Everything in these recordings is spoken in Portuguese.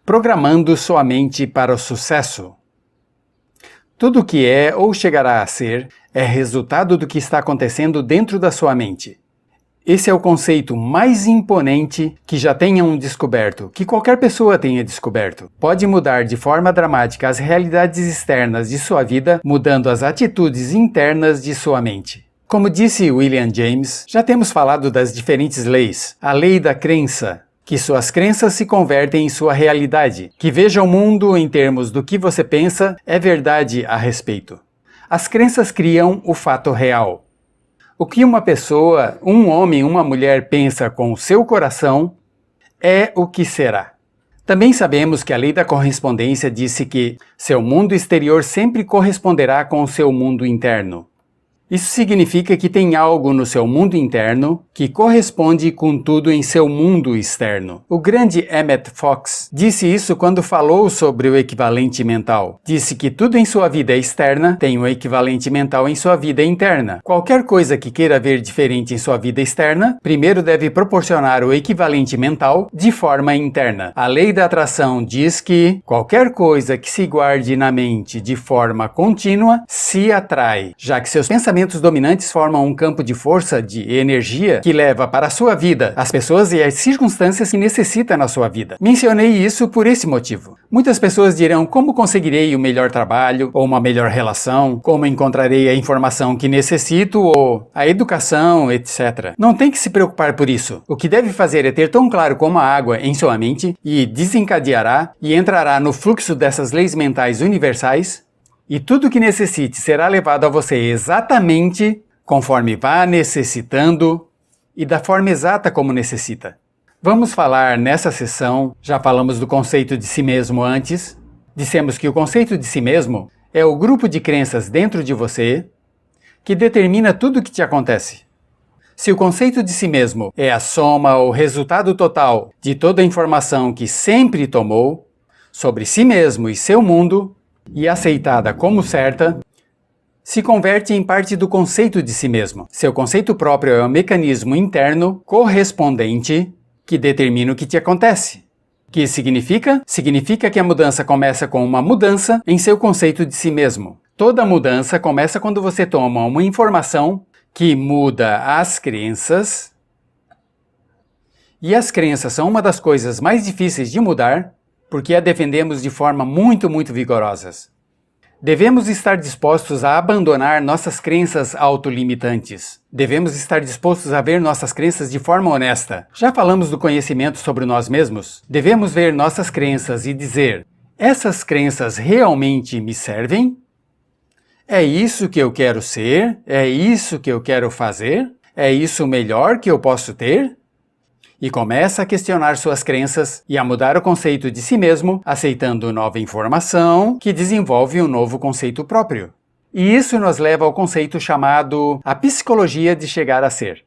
Programando sua mente para o sucesso. Tudo o que é ou chegará a ser é resultado do que está acontecendo dentro da sua mente. Esse é o conceito mais imponente que já tenham descoberto, que qualquer pessoa tenha descoberto. Pode mudar de forma dramática as realidades externas de sua vida, mudando as atitudes internas de sua mente. Como disse William James, já temos falado das diferentes leis. A lei da crença, que suas crenças se convertem em sua realidade. Que veja o mundo em termos do que você pensa é verdade a respeito. As crenças criam o fato real. O que uma pessoa, um homem, uma mulher pensa com o seu coração é o que será. Também sabemos que a lei da correspondência disse que seu mundo exterior sempre corresponderá com o seu mundo interno. Isso significa que tem algo no seu mundo interno que corresponde com tudo em seu mundo externo. O grande Emmett Fox disse isso quando falou sobre o equivalente mental. Disse que tudo em sua vida externa tem um equivalente mental em sua vida interna. Qualquer coisa que queira ver diferente em sua vida externa, primeiro deve proporcionar o equivalente mental de forma interna. A lei da atração diz que qualquer coisa que se guarde na mente de forma contínua se atrai, já que seus pensamentos dominantes formam um campo de força, de energia, que leva para a sua vida as pessoas e as circunstâncias que necessita na sua vida. Mencionei isso por esse motivo. Muitas pessoas dirão como conseguirei o melhor trabalho, ou uma melhor relação, como encontrarei a informação que necessito, ou a educação, etc. Não tem que se preocupar por isso. O que deve fazer é ter tão claro como a água em sua mente e desencadeará e entrará no fluxo dessas leis mentais universais. E tudo o que necessite será levado a você exatamente conforme vá necessitando e da forma exata como necessita. Vamos falar nessa sessão, já falamos do conceito de si mesmo antes. Dissemos que o conceito de si mesmo é o grupo de crenças dentro de você que determina tudo o que te acontece. Se o conceito de si mesmo é a soma ou resultado total de toda a informação que sempre tomou sobre si mesmo e seu mundo, e aceitada como certa, se converte em parte do conceito de si mesmo. Seu conceito próprio é um mecanismo interno correspondente que determina o que te acontece. O que significa? Significa que a mudança começa com uma mudança em seu conceito de si mesmo. Toda mudança começa quando você toma uma informação que muda as crenças, e as crenças são uma das coisas mais difíceis de mudar, porque a defendemos de forma muito vigorosas. Devemos estar dispostos a abandonar nossas crenças autolimitantes. Devemos estar dispostos a ver nossas crenças de forma honesta. Já falamos do conhecimento sobre nós mesmos? Devemos ver nossas crenças e dizer: essas crenças realmente me servem? É isso que eu quero ser? É isso que eu quero fazer? É isso o melhor que eu posso ter? E começa a questionar suas crenças e a mudar o conceito de si mesmo, aceitando nova informação que desenvolve um novo conceito próprio. E isso nos leva ao conceito chamado a psicologia de chegar a ser.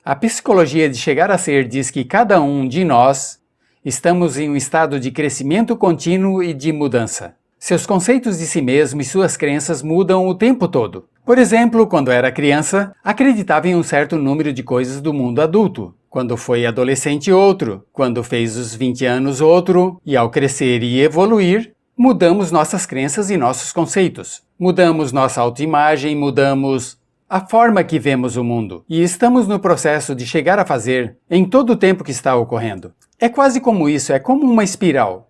A psicologia de chegar a ser diz que cada um de nós estamos em um estado de crescimento contínuo e de mudança. Seus conceitos de si mesmo e suas crenças mudam o tempo todo. Por exemplo, quando era criança, acreditava em um certo número de coisas do mundo adulto. Quando foi adolescente, outro. Quando fez os 20 anos, outro. E ao crescer e evoluir, mudamos nossas crenças e nossos conceitos. Mudamos nossa autoimagem, mudamos a forma que vemos o mundo. E estamos no processo de chegar a fazer em todo o tempo que está ocorrendo. É quase como isso, é como uma espiral.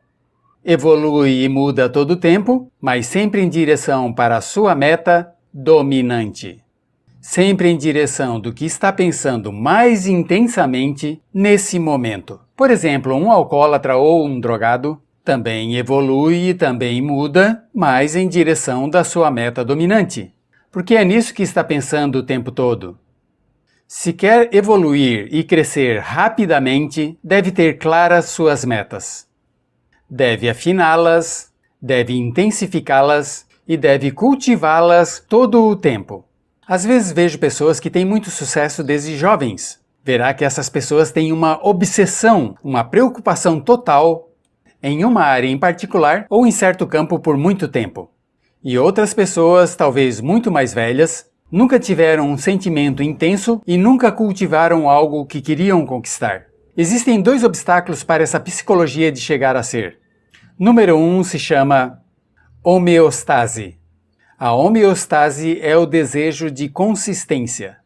Evolui e muda a todo tempo, mas sempre em direção para a sua meta dominante. Sempre em direção do que está pensando mais intensamente nesse momento. Por exemplo, um alcoólatra ou um drogado também evolui e também muda, mas em direção da sua meta dominante. Porque é nisso que está pensando o tempo todo. Se quer evoluir e crescer rapidamente, deve ter claras suas metas. Deve afiná-las, deve intensificá-las e deve cultivá-las todo o tempo. Às vezes vejo pessoas que têm muito sucesso desde jovens. Verá que essas pessoas têm uma obsessão, uma preocupação total em uma área em particular ou em certo campo por muito tempo. E outras pessoas, talvez muito mais velhas, nunca tiveram um sentimento intenso e nunca cultivaram algo que queriam conquistar. Existem dois obstáculos para essa psicologia de chegar a ser. Número 1 se chama homeostase. A homeostase é o desejo de consistência.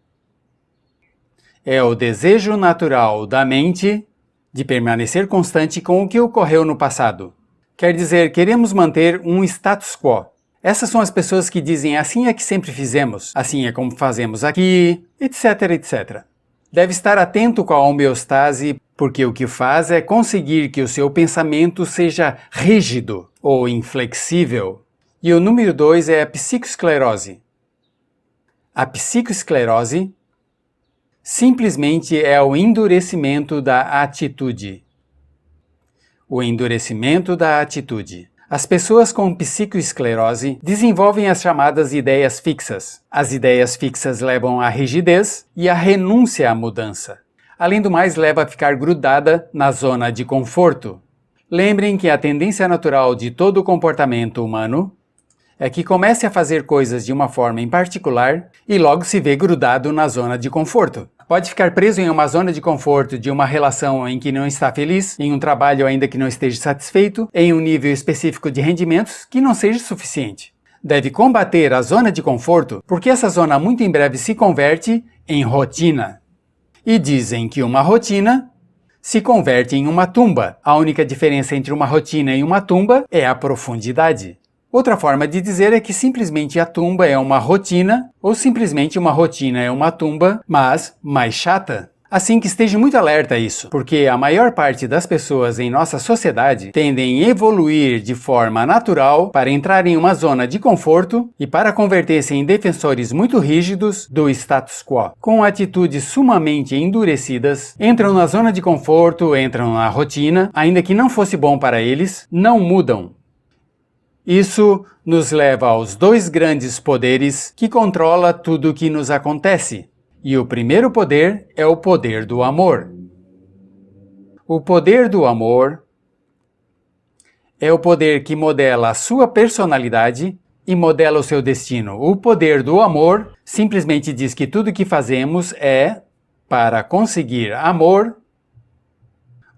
É o desejo natural da mente de permanecer constante com o que ocorreu no passado. Quer dizer, queremos manter um status quo. Essas são as pessoas que dizem assim é que sempre fizemos, assim é como fazemos aqui, etc, etc. Deve estar atento com a homeostase, porque o que faz é conseguir que o seu pensamento seja rígido ou inflexível. E o número 2 é a psicoesclerose. A psicoesclerose simplesmente é o endurecimento da atitude. O endurecimento da atitude. As pessoas com psicoesclerose desenvolvem as chamadas ideias fixas. As ideias fixas levam à rigidez e à renúncia à mudança. Além do mais, leva a ficar grudada na zona de conforto. Lembrem que a tendência natural de todo comportamento humano é que comece a fazer coisas de uma forma em particular e logo se vê grudado na zona de conforto. Pode ficar preso em uma zona de conforto de uma relação em que não está feliz, em um trabalho ainda que não esteja satisfeito, em um nível específico de rendimentos que não seja suficiente. Deve combater a zona de conforto porque essa zona muito em breve se converte em rotina. E dizem que uma rotina se converte em uma tumba. A única diferença entre uma rotina e uma tumba é a profundidade. Outra forma de dizer é que simplesmente a tumba é uma rotina, ou simplesmente uma rotina é uma tumba, mas mais chata. Assim que esteja muito alerta a isso, porque a maior parte das pessoas em nossa sociedade tendem a evoluir de forma natural para entrar em uma zona de conforto e para converter-se em defensores muito rígidos do status quo. Com atitudes sumamente endurecidas, entram na zona de conforto, entram na rotina, ainda que não fosse bom para eles, não mudam. Isso nos leva aos dois grandes poderes que controlam tudo o que nos acontece. E o primeiro poder é o poder do amor. O poder do amor é o poder que modela a sua personalidade e modela o seu destino. O poder do amor simplesmente diz que tudo o que fazemos é para conseguir amor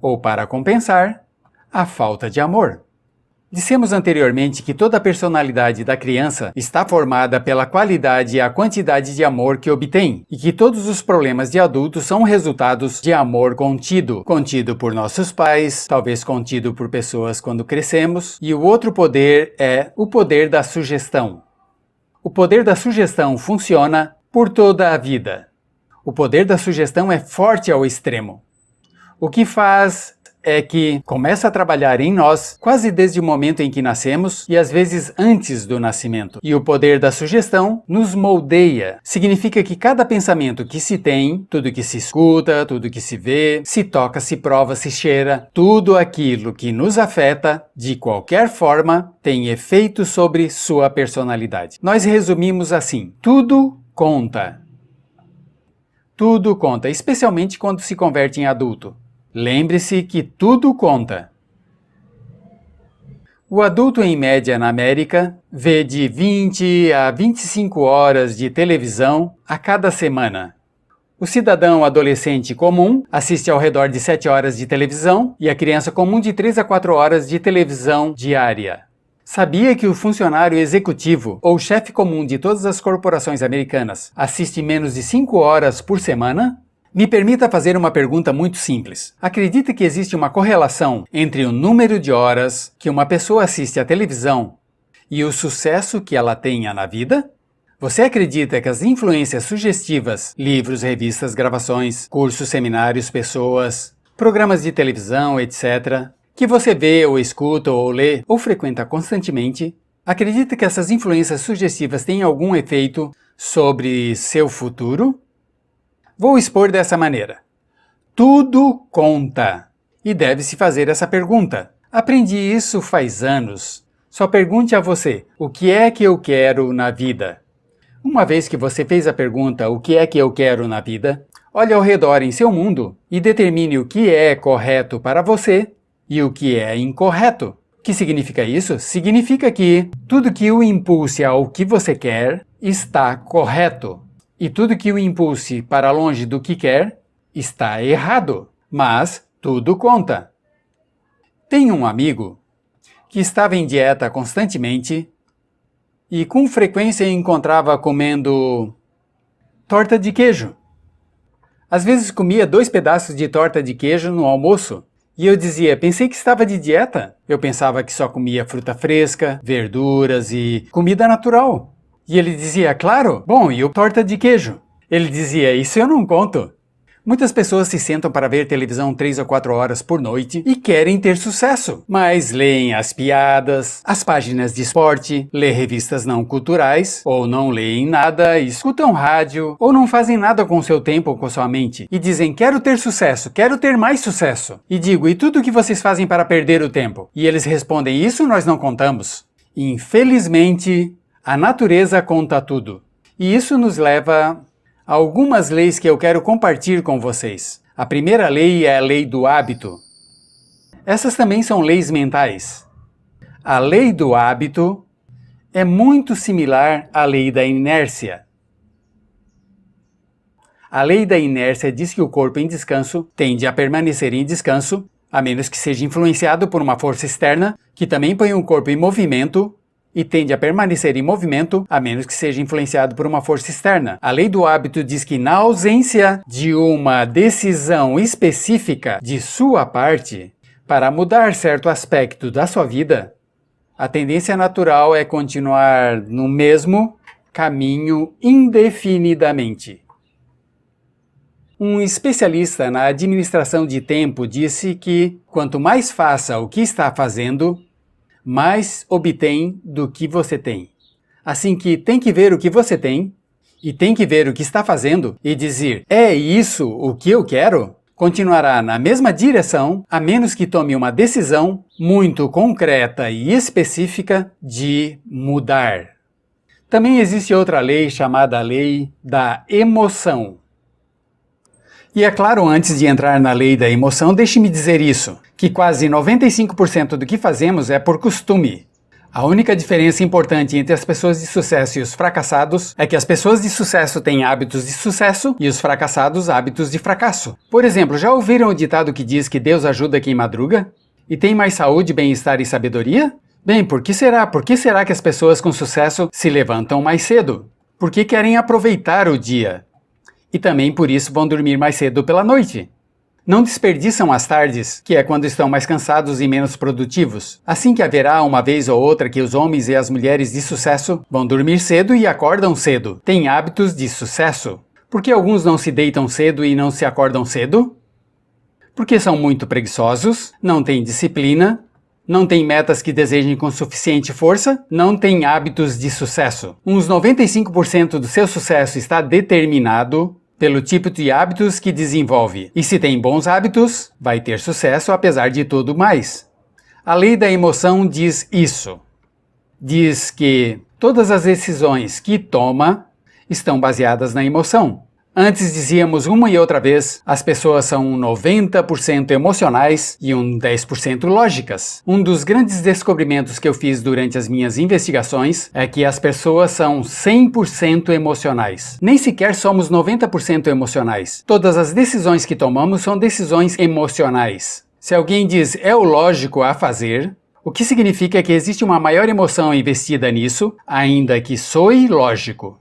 ou para compensar a falta de amor. Dissemos anteriormente que toda a personalidade da criança está formada pela qualidade e a quantidade de amor que obtém, e que todos os problemas de adultos são resultados de amor contido. Contido por nossos pais, talvez contido por pessoas quando crescemos, e o outro poder é o poder da sugestão. O poder da sugestão funciona por toda a vida. O poder da sugestão é forte ao extremo. O que faz é que começa a trabalhar em nós quase desde o momento em que nascemos e às vezes antes do nascimento. E o poder da sugestão nos moldeia. Significa que cada pensamento que se tem, tudo que se escuta, tudo que se vê, se toca, se prova, se cheira, tudo aquilo que nos afeta, de qualquer forma, tem efeito sobre sua personalidade. Nós resumimos assim: tudo conta. Tudo conta, especialmente quando se converte em adulto. Lembre-se que tudo conta. O adulto, em média, na América, vê de 20 a 25 horas de televisão a cada semana. O cidadão adolescente comum assiste ao redor de 7 horas de televisão e a criança comum de 3 a 4 horas de televisão diária. Sabia que o funcionário executivo ou chefe comum de todas as corporações americanas assiste menos de 5 horas por semana? Me permita fazer uma pergunta muito simples. Acredita que existe uma correlação entre o número de horas que uma pessoa assiste à televisão e o sucesso que ela tenha na vida? Você acredita que as influências sugestivas, livros, revistas, gravações, cursos, seminários, pessoas, programas de televisão, etc., que você vê ou escuta ou lê ou frequenta constantemente, acredita que essas influências sugestivas têm algum efeito sobre seu futuro? Vou expor dessa maneira. Tudo conta. E deve-se fazer essa pergunta. Aprendi isso faz anos. Só pergunte a você, o que é que eu quero na vida? Uma vez que você fez a pergunta, o que é que eu quero na vida? Olhe ao redor em seu mundo e determine o que é correto para você e o que é incorreto. O que significa isso? Significa que tudo que o impulse ao que você quer está correto. E tudo que o impulse para longe do que quer está errado. Mas tudo conta. Tenho um amigo que estava em dieta constantemente e com frequência encontrava comendo torta de queijo. Às vezes comia 2 pedaços de torta de queijo no almoço e eu dizia, pensei que estava de dieta. Eu pensava que só comia fruta fresca, verduras e comida natural. E ele dizia, claro, bom, e o torta de queijo? Ele dizia, isso eu não conto. Muitas pessoas se sentam para ver televisão 3 ou 4 horas por noite e querem ter sucesso, mas leem as piadas, as páginas de esporte, lê revistas não culturais, ou não leem nada, escutam rádio, ou não fazem nada com seu tempo ou com sua mente, e dizem, quero ter sucesso, quero ter mais sucesso. E digo, e tudo o que vocês fazem para perder o tempo? E eles respondem, isso nós não contamos. Infelizmente, a natureza conta tudo. E isso nos leva a algumas leis que eu quero compartilhar com vocês. A primeira lei é a lei do hábito. Essas também são leis mentais. A lei do hábito é muito similar à lei da inércia. A lei da inércia diz que o corpo em descanso tende a permanecer em descanso, a menos que seja influenciado por uma força externa, que também põe o corpo em movimento, e tende a permanecer em movimento, a menos que seja influenciado por uma força externa. A lei do hábito diz que, na ausência de uma decisão específica de sua parte para mudar certo aspecto da sua vida, a tendência natural é continuar no mesmo caminho indefinidamente. Um especialista na administração de tempo disse que, quanto mais faça o que está fazendo, mais obtém do que você tem. Assim que tem que ver o que você tem e tem que ver o que está fazendo e dizer, é isso o que eu quero? Continuará na mesma direção, a menos que tome uma decisão muito concreta e específica de mudar. Também existe outra lei chamada lei da emoção. E é claro, antes de entrar na lei da emoção, deixe-me dizer isso, que quase 95% do que fazemos é por costume. A única diferença importante entre as pessoas de sucesso e os fracassados é que as pessoas de sucesso têm hábitos de sucesso e os fracassados hábitos de fracasso. Por exemplo, já ouviram o ditado que diz que Deus ajuda quem madruga? E tem mais saúde, bem-estar e sabedoria? Bem, por que será? Por que será que as pessoas com sucesso se levantam mais cedo? Porque querem aproveitar o dia. E também por isso vão dormir mais cedo pela noite. Não desperdiçam as tardes, que é quando estão mais cansados e menos produtivos. Assim que haverá uma vez ou outra que os homens e as mulheres de sucesso vão dormir cedo e acordam cedo. Têm hábitos de sucesso. Por que alguns não se deitam cedo e não se acordam cedo? Porque são muito preguiçosos, não têm disciplina, não têm metas que desejem com suficiente força, não têm hábitos de sucesso. Uns 95% do seu sucesso está determinado pelo tipo de hábitos que desenvolve. E se tem bons hábitos, vai ter sucesso apesar de tudo mais. A lei da emoção diz isso. Diz que todas as decisões que toma estão baseadas na emoção. Antes dizíamos uma e outra vez, as pessoas são 90% emocionais e 10% lógicas. Um dos grandes descobrimentos que eu fiz durante as minhas investigações é que as pessoas são 100% emocionais. Nem sequer somos 90% emocionais. Todas as decisões que tomamos são decisões emocionais. Se alguém diz é o lógico a fazer, o que significa que existe uma maior emoção investida nisso, ainda que soe lógico.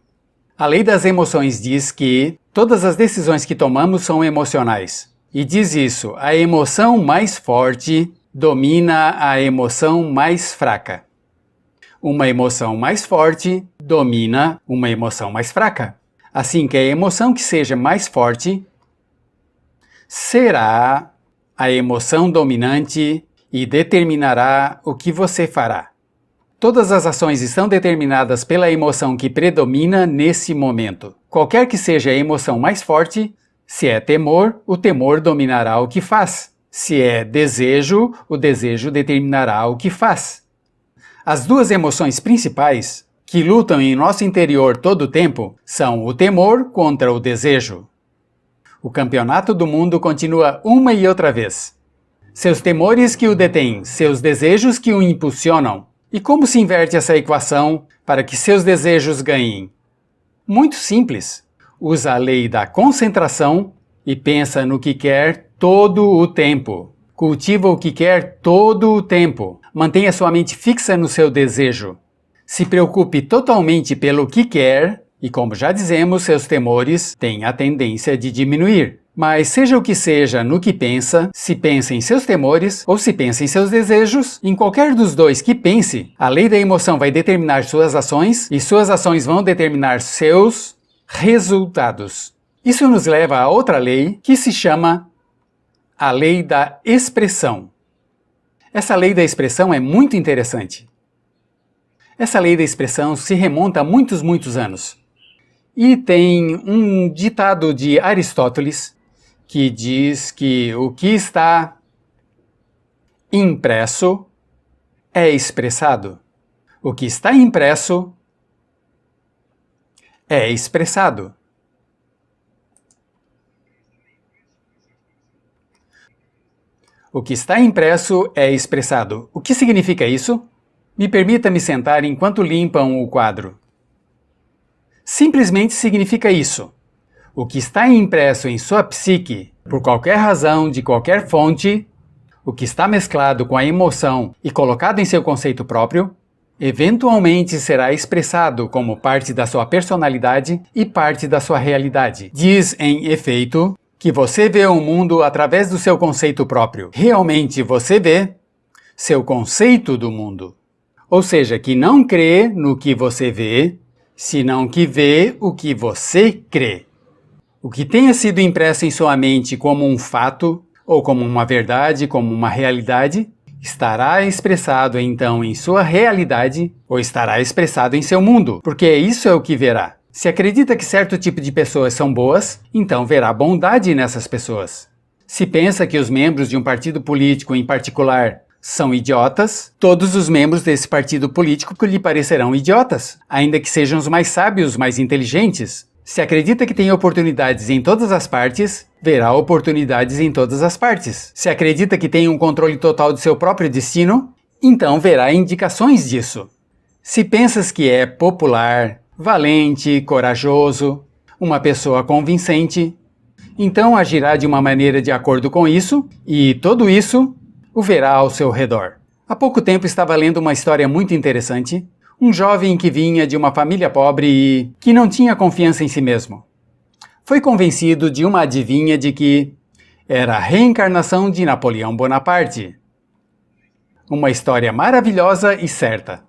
A lei das emoções diz que todas as decisões que tomamos são emocionais. E diz isso, a emoção mais forte domina a emoção mais fraca. Uma emoção mais forte domina uma emoção mais fraca. Assim que a emoção que seja mais forte será a emoção dominante e determinará o que você fará. Todas as ações estão determinadas pela emoção que predomina nesse momento. Qualquer que seja a emoção mais forte, se é temor, o temor dominará o que faz. Se é desejo, o desejo determinará o que faz. As duas emoções principais, que lutam em nosso interior todo o tempo, são o temor contra o desejo. O campeonato do mundo continua uma e outra vez. Seus temores que o detêm, seus desejos que o impulsionam. E como se inverte essa equação para que seus desejos ganhem? Muito simples. Usa a lei da concentração e pensa no que quer todo o tempo. Cultiva o que quer todo o tempo. Mantenha sua mente fixa no seu desejo. Se preocupe totalmente pelo que quer e, como já dizemos, seus temores têm a tendência de diminuir. Mas seja o que seja no que pensa, se pensa em seus temores ou se pensa em seus desejos, em qualquer dos dois que pense, a lei da emoção vai determinar suas ações e suas ações vão determinar seus resultados. Isso nos leva a outra lei que se chama a lei da expressão. Essa lei da expressão é muito interessante. Essa lei da expressão se remonta a muitos anos. E tem um ditado de Aristóteles que diz que o que está impresso é expressado. O que está impresso é expressado. O que está impresso é expressado. O que significa isso? Me permita me sentar enquanto limpam o quadro. Simplesmente significa isso. O que está impresso em sua psique, por qualquer razão, de qualquer fonte, o que está mesclado com a emoção e colocado em seu conceito próprio, eventualmente será expressado como parte da sua personalidade e parte da sua realidade. Diz, em efeito, que você vê o mundo através do seu conceito próprio. Realmente você vê seu conceito do mundo. Ou seja, que não crê no que você vê, senão que vê o que você crê. O que tenha sido impresso em sua mente como um fato, ou como uma verdade, como uma realidade, estará expressado então em sua realidade, ou estará expressado em seu mundo, porque isso é o que verá. Se acredita que certo tipo de pessoas são boas, então verá bondade nessas pessoas. Se pensa que os membros de um partido político em particular são idiotas, todos os membros desse partido político lhe parecerão idiotas, ainda que sejam os mais sábios, mais inteligentes. Se acredita que tem oportunidades em todas as partes, verá oportunidades em todas as partes. Se acredita que tem um controle total de seu próprio destino, então verá indicações disso. Se pensas que é popular, valente, corajoso, uma pessoa convincente, então agirá de uma maneira de acordo com isso, e tudo isso o verá ao seu redor. Há pouco tempo estava lendo uma história muito interessante. Um jovem que vinha de uma família pobre e que não tinha confiança em si mesmo. Foi convencido de uma adivinha de que era a reencarnação de Napoleão Bonaparte. Uma história maravilhosa e certa.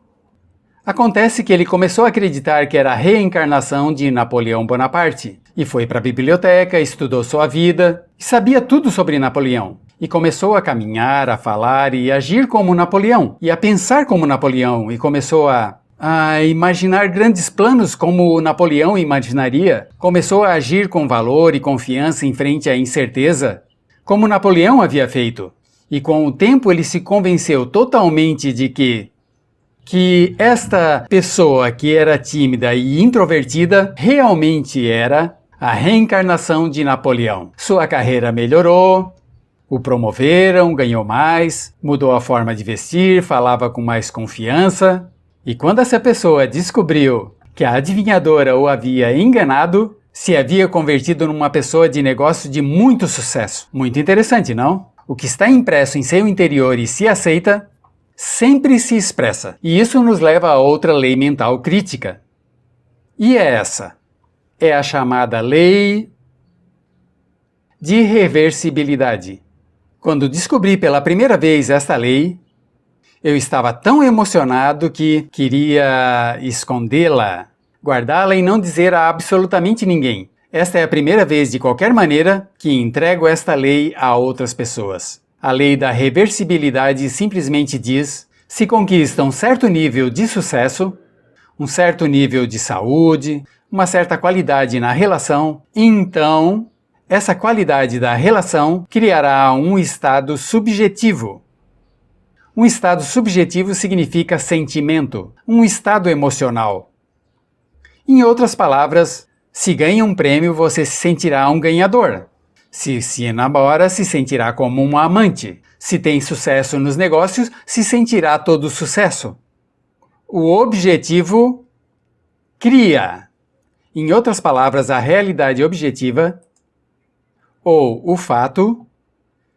Acontece que ele começou a acreditar que era a reencarnação de Napoleão Bonaparte e foi para a biblioteca, estudou sua vida e sabia tudo sobre Napoleão. E começou a caminhar, a falar e agir como Napoleão, e a pensar como Napoleão, e começou a imaginar grandes planos como Napoleão imaginaria. Começou a agir com valor e confiança em frente à incerteza, como Napoleão havia feito. E com o tempo ele se convenceu totalmente de que esta pessoa que era tímida e introvertida realmente era a reencarnação de Napoleão. Sua carreira melhorou, o promoveram, ganhou mais, mudou a forma de vestir, falava com mais confiança. E quando essa pessoa descobriu que a adivinhadora o havia enganado, se havia convertido numa pessoa de negócio de muito sucesso. Muito interessante, não? O que está impresso em seu interior e se aceita, sempre se expressa. E isso nos leva a outra lei mental crítica. E é essa. É a chamada lei de reversibilidade. Quando descobri pela primeira vez esta lei, eu estava tão emocionado que queria escondê-la, guardá-la e não dizer a absolutamente ninguém. Esta é a primeira vez, de qualquer maneira, que entrego esta lei a outras pessoas. A lei da reversibilidade simplesmente diz: se conquista um certo nível de sucesso, um certo nível de saúde, uma certa qualidade na relação, então essa qualidade da relação criará um estado subjetivo. Um estado subjetivo significa sentimento, um estado emocional. Em outras palavras, se ganha um prêmio, você se sentirá um ganhador. Se namora, se sentirá como um amante. Se tem sucesso nos negócios, se sentirá todo sucesso. O objetivo cria. Em outras palavras, a realidade objetiva, ou o fato,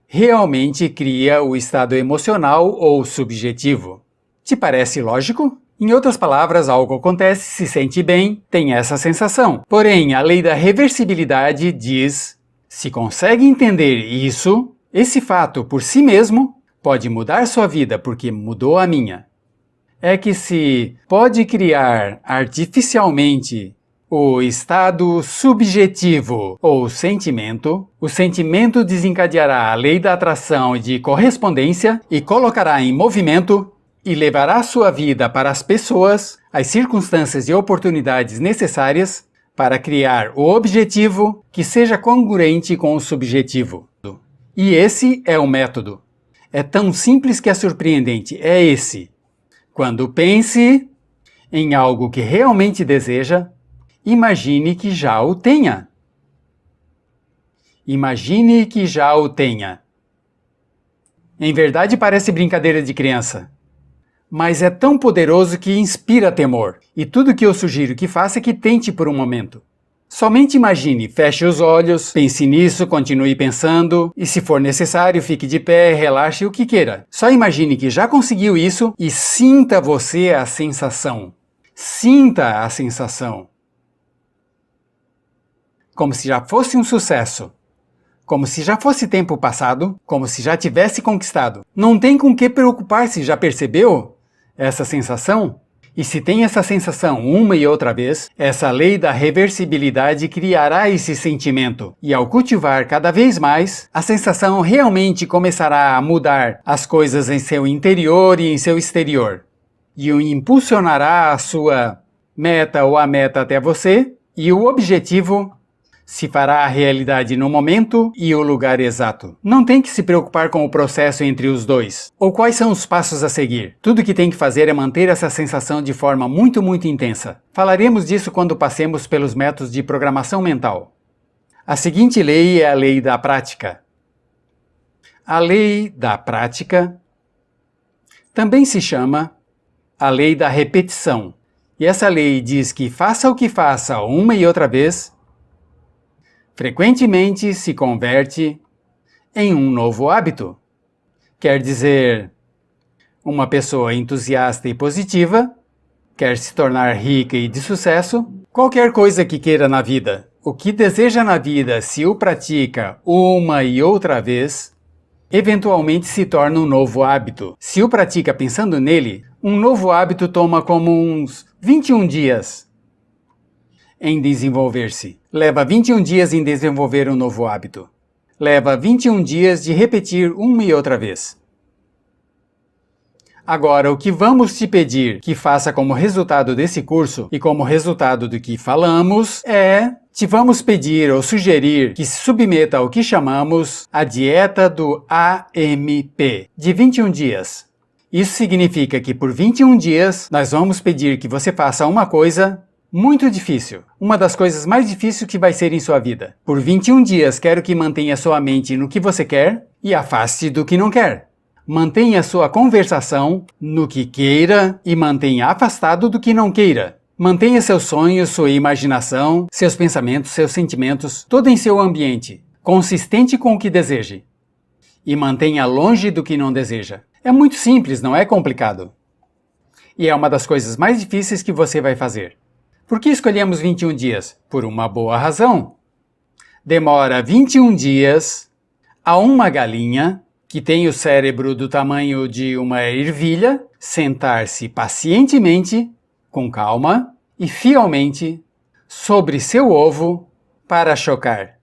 realmente cria o estado emocional ou subjetivo. Te parece lógico? Em outras palavras, algo acontece, se sente bem, tem essa sensação. Porém, a lei da reversibilidade diz: se consegue entender isso, esse fato por si mesmo pode mudar sua vida porque mudou a minha. É que se pode criar artificialmente o estado subjetivo ou sentimento, o sentimento desencadeará a lei da atração e de correspondência e colocará em movimento e levará sua vida para as pessoas, as circunstâncias e oportunidades necessárias para criar o objetivo que seja congruente com o subjetivo. E esse é o método. É tão simples que é surpreendente, é esse. Quando pense em algo que realmente deseja, imagine que já o tenha. Imagine que já o tenha. Em verdade parece brincadeira de criança, mas é tão poderoso que inspira temor. E tudo que eu sugiro que faça é que tente por um momento. Somente imagine, feche os olhos, pense nisso, continue pensando, e se for necessário, fique de pé, relaxe o que queira. Só imagine que já conseguiu isso e sinta você a sensação. Sinta a sensação. Como se já fosse um sucesso. Como se já fosse tempo passado, como se já tivesse conquistado. Não tem com que preocupar-se, já percebeu essa sensação? E se tem essa sensação uma e outra vez, essa lei da reversibilidade criará esse sentimento. E ao cultivar cada vez mais, a sensação realmente começará a mudar as coisas em seu interior e em seu exterior. E o impulsionará a sua meta ou a meta até você, e o objetivo se fará a realidade no momento e o lugar exato. Não tem que se preocupar com o processo entre os dois, ou quais são os passos a seguir. Tudo que tem que fazer é manter essa sensação de forma muito intensa. Falaremos disso quando passemos pelos métodos de programação mental. A seguinte lei é a lei da prática. A lei da prática também se chama a lei da repetição. E essa lei diz que faça o que faça uma e outra vez, frequentemente se converte em um novo hábito. Quer dizer, uma pessoa entusiasta e positiva quer se tornar rica e de sucesso, qualquer coisa que queira na vida. O que deseja na vida, se o pratica uma e outra vez, eventualmente se torna um novo hábito. Se o pratica pensando nele, um novo hábito toma como uns 21 dias em desenvolver-se. Leva 21 dias em desenvolver um novo hábito. Leva 21 dias de repetir uma e outra vez. Agora, o que vamos te pedir que faça como resultado desse curso e como resultado do que falamos te vamos pedir ou sugerir que se submeta ao que chamamos a dieta do AMP, de 21 dias. Isso significa que por 21 dias nós vamos pedir que você faça uma coisa muito difícil, uma das coisas mais difíceis que vai ser em sua vida. Por 21 dias quero que mantenha sua mente no que você quer e afaste do que não quer. Mantenha sua conversação no que queira e mantenha afastado do que não queira. Mantenha seus sonhos, sua imaginação, seus pensamentos, seus sentimentos, todo em seu ambiente, consistente com o que deseje. E mantenha longe do que não deseja. É muito simples, não é complicado. E é uma das coisas mais difíceis que você vai fazer. Por que escolhemos 21 dias? Por uma boa razão. Demora 21 dias a uma galinha, que tem o cérebro do tamanho de uma ervilha, sentar-se pacientemente, com calma e fielmente, sobre seu ovo para chocar.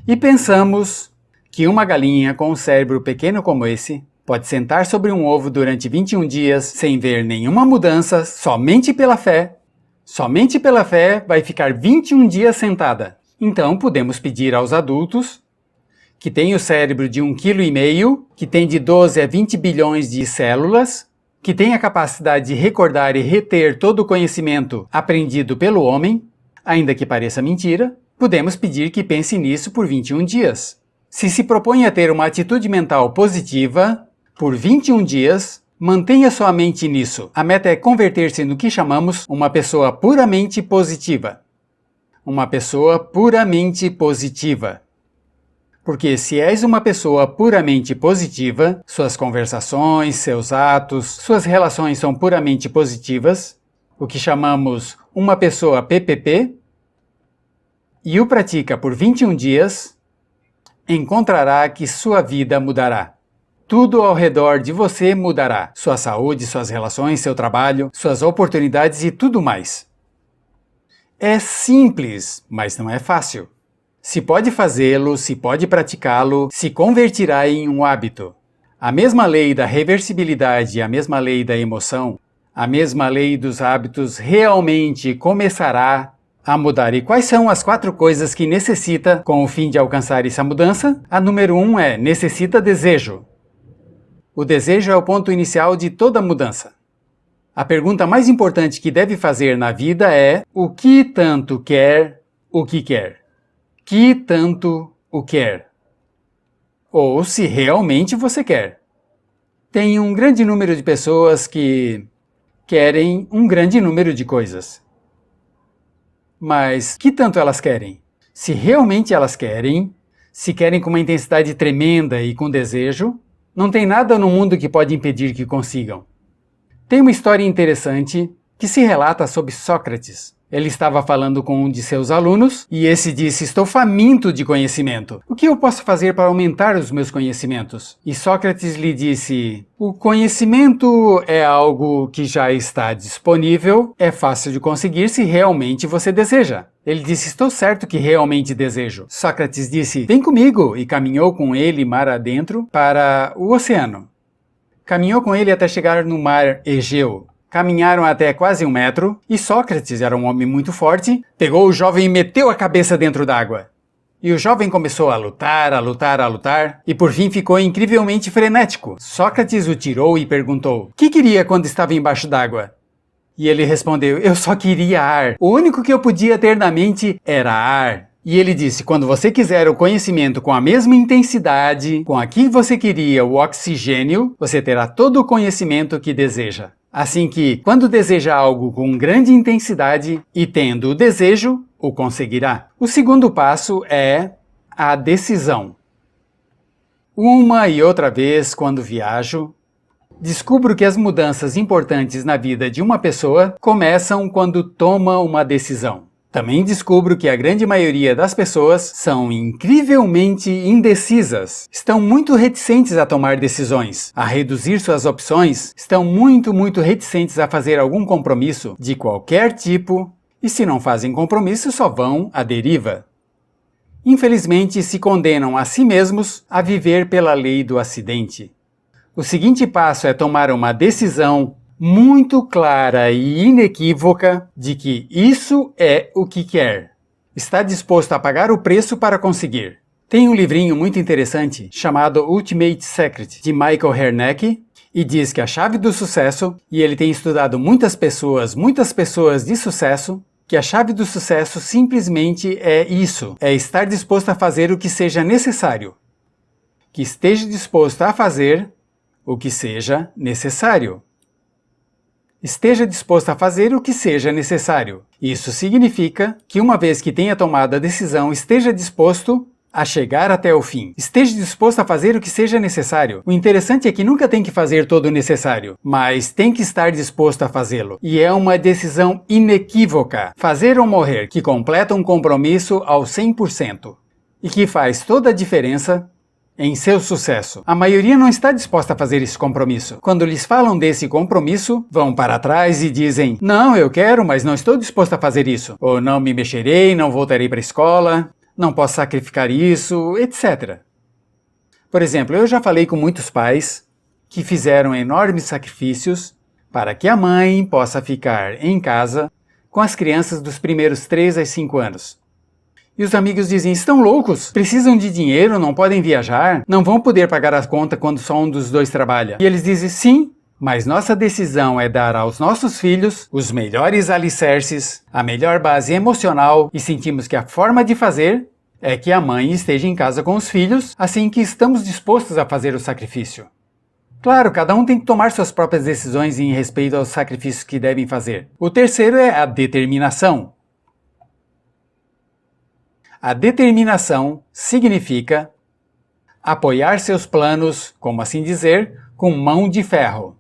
E pensamos que uma galinha com um cérebro pequeno como esse pode sentar sobre um ovo durante 21 dias sem ver nenhuma mudança, somente pela fé. Somente pela fé vai ficar 21 dias sentada. Então podemos pedir aos adultos que têm o cérebro de 1,5 kg, que tem de 12 a 20 bilhões de células, que tem a capacidade de recordar e reter todo o conhecimento aprendido pelo homem, ainda que pareça mentira, podemos pedir que pense nisso por 21 dias. Se propõe a ter uma atitude mental positiva, por 21 dias, mantenha sua mente nisso. A meta é converter-se no que chamamos uma pessoa puramente positiva. Uma pessoa puramente positiva. Porque se és uma pessoa puramente positiva, suas conversações, seus atos, suas relações são puramente positivas, o que chamamos uma pessoa PPP, e o pratica por 21 dias, encontrará que sua vida mudará. Tudo ao redor de você mudará. Sua saúde, suas relações, seu trabalho, suas oportunidades e tudo mais. É simples, mas não é fácil. Se pode fazê-lo, se pode praticá-lo, se convertirá em um hábito. A mesma lei da reversibilidade e a mesma lei da emoção, a mesma lei dos hábitos realmente começará a mudar. E quais são as 4 coisas que necessita com o fim de alcançar essa mudança? A número 1 é necessita desejo. O desejo é o ponto inicial de toda mudança. A pergunta mais importante que deve fazer na vida é: o que tanto quer o que quer? Que tanto o quer? Ou se realmente você quer. Tem um grande número de pessoas que querem um grande número de coisas. Mas que tanto elas querem? Se realmente elas querem, se querem com uma intensidade tremenda e com desejo, não tem nada no mundo que pode impedir que consigam. Tem uma história interessante que se relata sobre Sócrates. Ele estava falando com um de seus alunos e esse disse: estou faminto de conhecimento. O que eu posso fazer para aumentar os meus conhecimentos? E Sócrates lhe disse: o conhecimento é algo que já está disponível, é fácil de conseguir se realmente você deseja. Ele disse: estou certo que realmente desejo. Sócrates disse: vem comigo, e caminhou com ele mar adentro para o oceano. Caminhou com ele até chegar no mar Egeu. Caminharam até quase 1 metro, e Sócrates era um homem muito forte, pegou o jovem e meteu a cabeça dentro d'água. E o jovem começou a lutar, a lutar, a lutar, e por fim ficou incrivelmente frenético. Sócrates o tirou e perguntou: o que queria quando estava embaixo d'água? E ele respondeu: eu só queria ar. O único que eu podia ter na mente era ar. E ele disse: quando você quiser o conhecimento com a mesma intensidade, com a que você queria o oxigênio, você terá todo o conhecimento que deseja. Assim que, quando deseja algo com grande intensidade e tendo o desejo, o conseguirá. O segundo passo é a decisão. Uma e outra vez, quando viajo, descubro que as mudanças importantes na vida de uma pessoa começam quando toma uma decisão. Também descubro que a grande maioria das pessoas são incrivelmente indecisas. Estão muito reticentes a tomar decisões, a reduzir suas opções, estão muito reticentes a fazer algum compromisso de qualquer tipo, e se não fazem compromisso só vão à deriva. Infelizmente, se condenam a si mesmos a viver pela lei do acidente. O seguinte passo é tomar uma decisão muito clara e inequívoca de que isso é o que quer. Está disposto a pagar o preço para conseguir. Tem um livrinho muito interessante chamado Ultimate Secret, de Michael Hernecke, e diz que a chave do sucesso, e ele tem estudado muitas pessoas de sucesso, que a chave do sucesso simplesmente é isso, é estar disposto a fazer o que seja necessário. Que esteja disposto a fazer o que seja necessário. Esteja disposto a fazer o que seja necessário. Isso significa que uma vez que tenha tomado a decisão, esteja disposto a chegar até o fim. Esteja disposto a fazer o que seja necessário. O interessante é que nunca tem que fazer todo o necessário, mas tem que estar disposto a fazê-lo. E é uma decisão inequívoca. Fazer ou morrer, que completa um compromisso ao 100%. E que faz toda a diferença em seu sucesso. A maioria não está disposta a fazer esse compromisso. Quando lhes falam desse compromisso, vão para trás e dizem: não, eu quero, mas não estou disposto a fazer isso. Ou não me mexerei, não voltarei para a escola, não posso sacrificar isso, etc. Por exemplo, eu já falei com muitos pais que fizeram enormes sacrifícios para que a mãe possa ficar em casa com as crianças dos primeiros 3 a 5 anos. E os amigos dizem: estão loucos, precisam de dinheiro, não podem viajar, não vão poder pagar a conta quando só um dos dois trabalha. E eles dizem: sim, mas nossa decisão é dar aos nossos filhos os melhores alicerces, a melhor base emocional, e sentimos que a forma de fazer é que a mãe esteja em casa com os filhos, assim que estamos dispostos a fazer o sacrifício. Claro, cada um tem que tomar suas próprias decisões em respeito aos sacrifícios que devem fazer. O terceiro é a determinação. A determinação significa apoiar seus planos, como assim dizer, com mão de ferro.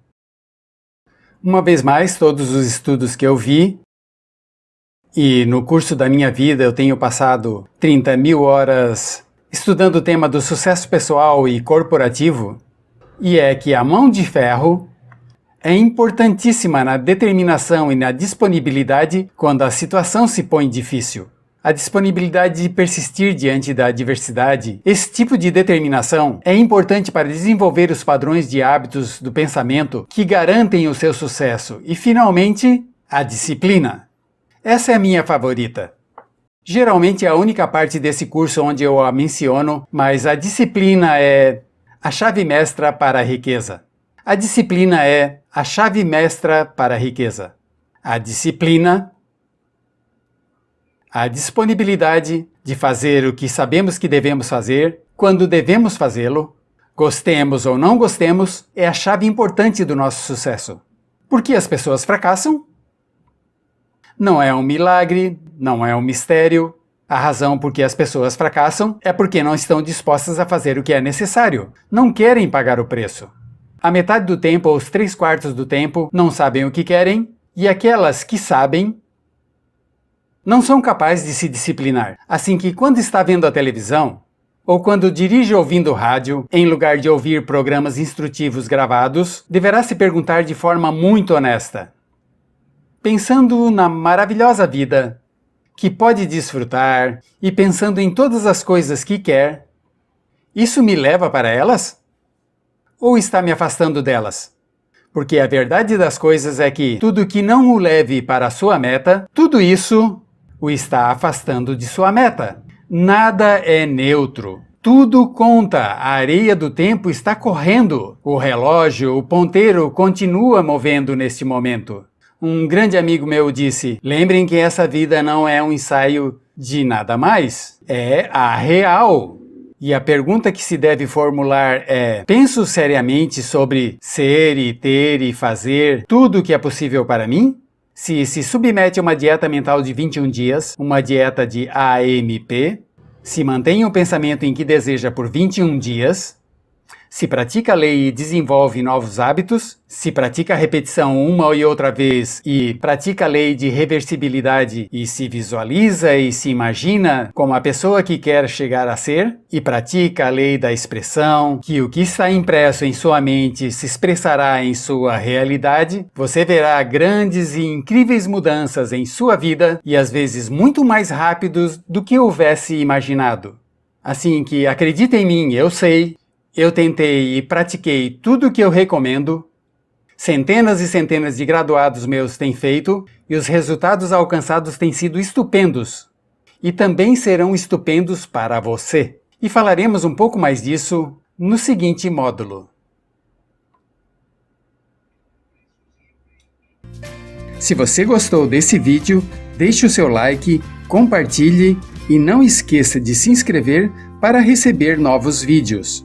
Uma vez mais, todos os estudos que eu vi, e no curso da minha vida eu tenho passado 30.000 horas estudando o tema do sucesso pessoal e corporativo, e é que a mão de ferro é importantíssima na determinação e na disponibilidade quando a situação se põe difícil. A disponibilidade de persistir diante da adversidade. Esse tipo de determinação é importante para desenvolver os padrões de hábitos do pensamento que garantem o seu sucesso. E, finalmente, a disciplina. Essa é a minha favorita. Geralmente é a única parte desse curso onde eu a menciono, mas a disciplina é a chave mestra para a riqueza. A disciplina é a chave mestra para a riqueza. A disciplina, a disponibilidade de fazer o que sabemos que devemos fazer, quando devemos fazê-lo, gostemos ou não gostemos, é a chave importante do nosso sucesso. Por que as pessoas fracassam? Não é um milagre, não é um mistério. A razão por que as pessoas fracassam é porque não estão dispostas a fazer o que é necessário. Não querem pagar o preço. A metade do tempo ou os 3/4 do tempo não sabem o que querem, e aquelas que sabem não são capazes de se disciplinar. Assim que quando está vendo a televisão, ou quando dirige ouvindo rádio, em lugar de ouvir programas instrutivos gravados, deverá se perguntar de forma muito honesta. Pensando na maravilhosa vida que pode desfrutar e pensando em todas as coisas que quer, isso me leva para elas? Ou está me afastando delas? Porque a verdade das coisas é que tudo que não o leve para a sua meta, tudo isso o está afastando de sua meta. Nada é neutro. Tudo conta. A areia do tempo está correndo. O relógio, o ponteiro continua movendo neste momento. Um grande amigo meu disse: lembrem que essa vida não é um ensaio de nada mais. É a real. E a pergunta que se deve formular é: penso seriamente sobre ser e ter e fazer tudo o que é possível para mim? Se submete a uma dieta mental de 21 dias, uma dieta de AMP, se mantém o pensamento em que deseja por 21 dias, se pratica a lei e desenvolve novos hábitos, se pratica a repetição uma e outra vez e pratica a lei de reversibilidade e se visualiza e se imagina como a pessoa que quer chegar a ser, e pratica a lei da expressão, que o que está impresso em sua mente se expressará em sua realidade, você verá grandes e incríveis mudanças em sua vida e às vezes muito mais rápidos do que houvesse imaginado. Assim que acredita em mim, eu sei. Eu tentei e pratiquei tudo o que eu recomendo, centenas e centenas de graduados meus têm feito e os resultados alcançados têm sido estupendos. E também serão estupendos para você. E falaremos um pouco mais disso no seguinte módulo. Se você gostou desse vídeo, deixe o seu like, compartilhe e não esqueça de se inscrever para receber novos vídeos.